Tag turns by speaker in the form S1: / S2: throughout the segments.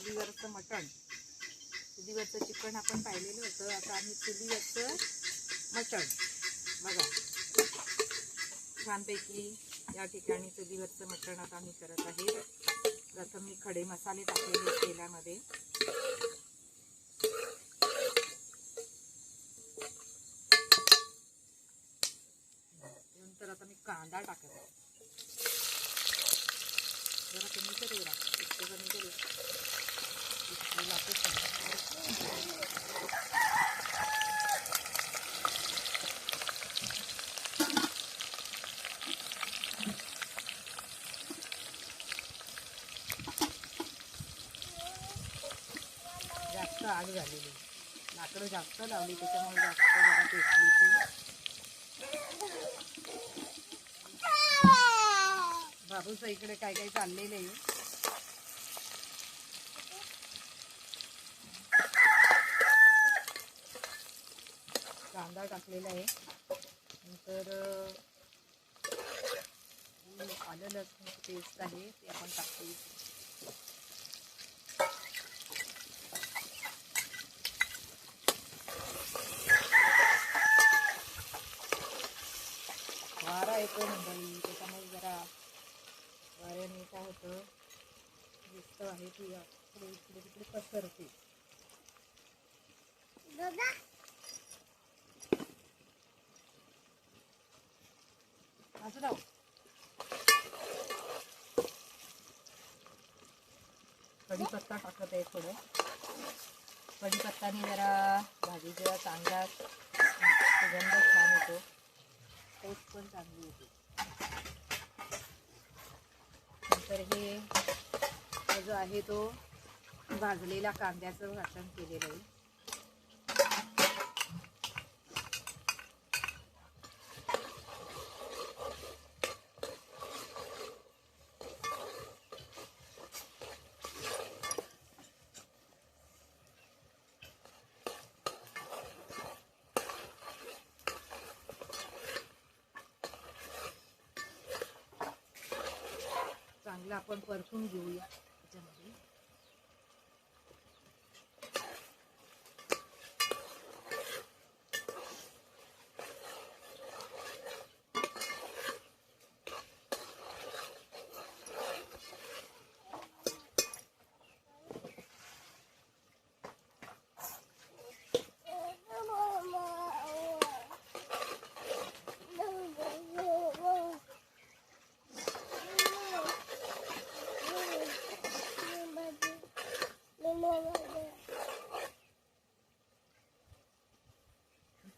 S1: चुलीवरचं मटण, चुलीवरचं चिकन आपण पाहिलेलं होतं. आता आम्ही चुलीवरचं मटण बघा छानपैकी या ठिकाणी चुलीवरचं मटण आता आम्ही करत आहे. प्रथम मी खडे मसाले टाकलेले तेलामध्ये. नंतर आता मी कांदा टाकत आहे. जरा कमी करूया, इतकं कमी करूया. जास्त आग झालेली, लाकडं जास्त लावली त्याच्यामुळे जास्त जरा पेटली ती. बाबूचं इकडे काय काय चाललेलं आहे. कांदा टाकलेला आहे. नंतर आलं लसूणची पेस्ट आहे ते आपण टाकतो. वारा येतो मंडळी, त्याच्यामुळे जरा वाऱ्याने काय होतं, दिसत आहे ती इकडे इकडे तिकडे पसरते. असं जाऊ कढीपत्ता टाकत आहे. थोडं कढीपत्ताने जरा भाजीचा चांगला सुगंध छान येतो, टेस्ट पण चांगली येते. नंतर हे जो आहे तो भाजलेला कांद्याचं वाटण केलेलं आहे. चांगलं आपण परतून घेऊया त्याच्यामध्ये.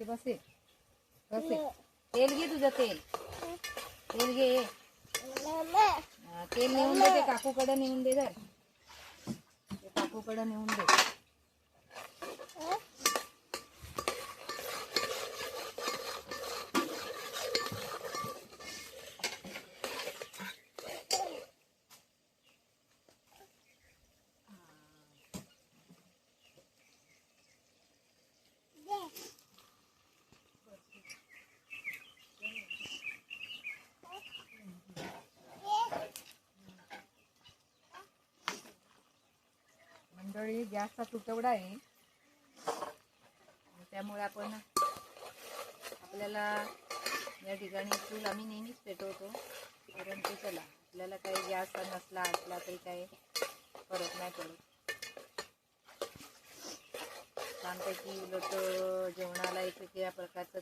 S1: बसे बसे तेल घे, तुझं तेल तेल घे. तेल नेऊन दे, ते काकूकडे नेऊन दे. जर ते काकूकडे नेऊन दे. मंडळी गॅसचा तुटवडा आहे, त्यामुळे आपल्याला या ठिकाणी चूल आम्ही नेहमीच पेटवतो. परंतु चला, आपल्याला काही गॅस नसला असला तरी काही फरक नाही पडत. छानपैकी उलट जेवणाला एक वेगळ्या प्रकारचं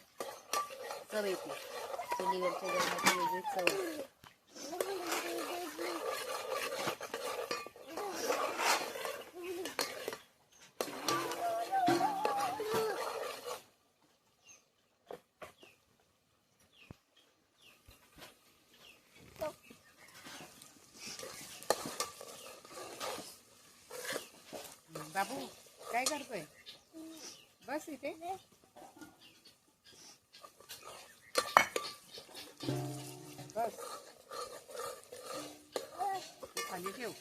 S1: चव येते. चुलीवरच्या जेवणाची वेगळीच चव येते. बाबू काय करतोय? बस इथे. बस खाली ठेव.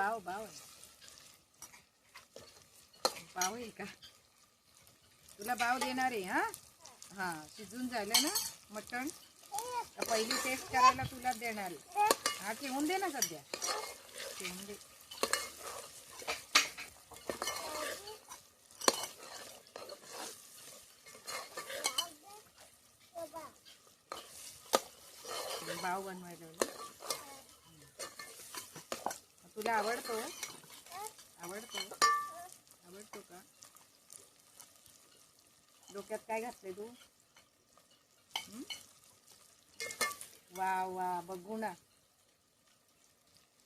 S1: बाव बाव बाव आहे का? तुला बाव देणार आहे. हा हा शिजून झालं ना मटण, पहिली टेस्ट करायला तुला देणार आहे. हा ठेवून दे ना, सध्या ठेवून दे. बाव बनवायला तुला आवडतो? आवडतो आवडतो का? डोक्यात काय घातलंय तू? वा वा बघू ना.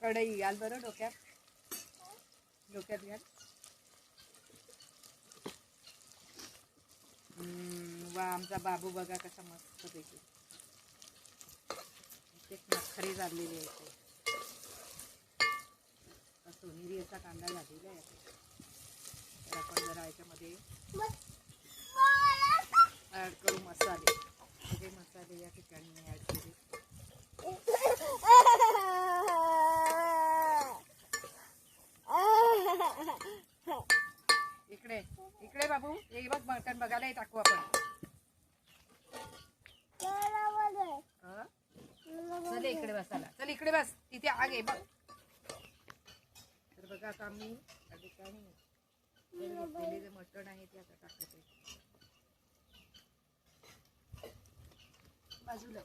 S1: कढई घाल बरं डोक्यात. डोक्यात घाल. वा आमचा बाबू बघा कसा मस्त पैकी नखरी झालेली आहे. सोनेरी असा कांदा झालेला आहे. तर आपण जरा याच्यामध्ये ऍड करू मसाले. सगळे मसाले या ठिकाणी मी ऍड केले. इकडे इकडे बाबू, हे बघ मटण बघायला टाकू आपण. चल इकडे बसायला, चल इकडे बस. तिथे आग आहे बघ. तर बघा आता आम्ही या ठिकाणी घेतलेले जे मटण आहे ते आता टाकत आहे बाजूला.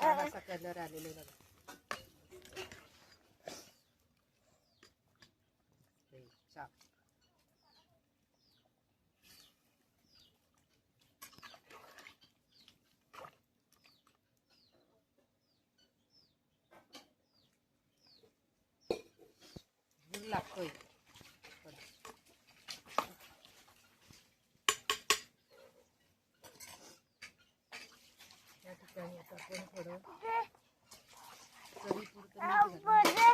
S1: छान असा कलर आलेला बघा. लागतोय. या ठिकाणी आता आपण थोडं चवीपुरतं मीठ घालून.